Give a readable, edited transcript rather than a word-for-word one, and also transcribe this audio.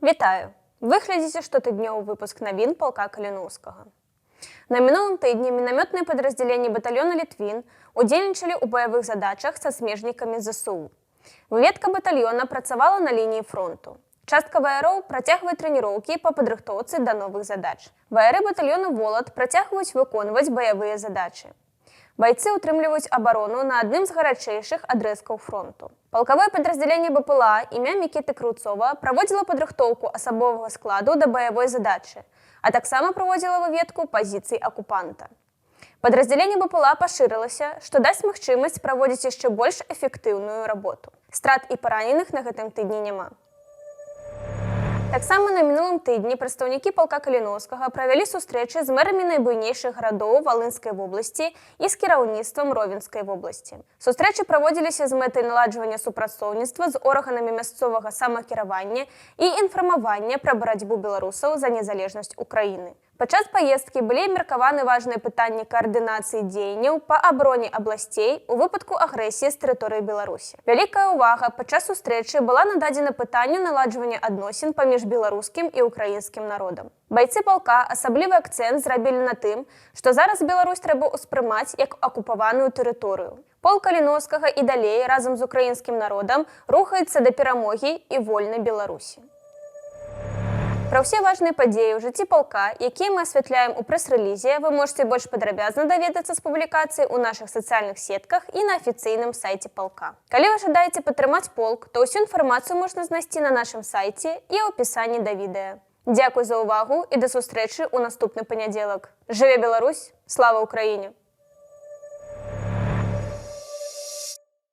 Вітаю! Ви глядите штотыднёвы выпуск навін полка Каліноўскага. На мінулым тыдні мінамётныя падраздзяленні батальёна «Літвін» удзельнічалі ў баявых задачах са смежнікамі ЗСУ. Выведка батальёна працавала на лініі фронту. Частка ваяроў працягвае трэніроўкі па падрыхтоўцы да новых задач. Ваяры батальёна «Волат» працягваюць выконваць баявыя задачы. Бойцы утрымліваюць абарону на адным з гарачэйшых адрэзкаў фронту. Палкавое падраздзяленне БПЛА імя Мікіты Круцова праводзіла падрыхтоўку асабовага складу да баявой задачы, а таксама праводзіла выведку пазіцый акупанта. Падраздзяленне БПЛА пашырылася, што дасць магчымасць праводзіць яшчэ больш эфектыўную работу. Страт і параненых на гэтым тыдні няма. Таксама на мінулым тыдні прадстаўнікі палка Каліноўскага правялі сустрэчы з мэрамі найбуйнейшых гарадоў Валынскай вобласці і з кіраўніцтвам Ровенскай вобласці. Сустрэчы праводзіліся з мэтай наладжвання супрацоўніцтва з органамі мясцовага самакіравання і інфармавання пра барацьбу беларусаў за незалежнасць Украіны. Падчас паездкі былі абмеркаваны важныя пытанні каардынацыі дзеянняў па абароне абласцей у выпадку агрэсіі з тэрыторыі Беларусі. Вялікая ўвага падчас сустрэчы была нададзена пытанню наладжвання адносін паміж беларускім і украінскім народам. Байцы палка асаблівы акцэнт зрабілі на тым, што зараз Беларусь трэба ўспрымаць як акупаваную тэрыторыю. Полк Каліноўскага і далей разам з украінскім народам рухаецца да перамогі і вольнай Беларусі. Пра ўсе важныя падзеі ў жыцці палка, якія мы асвятляем у прэс-рэлізе, вы можете больш падрабязна даведацца з публікацый у нашых сацыяльных сетках і на афіцыйным сайце палка. Калі вы жадаеце падтрымаць полк, то ўсю інфармацыю можна знайсці на нашым сайце і ў апісанні да відэа. Дзякуй за ўвагу і да сустрэчы ў наступны панядзелак. Жыве Беларусь! Слава Украіне!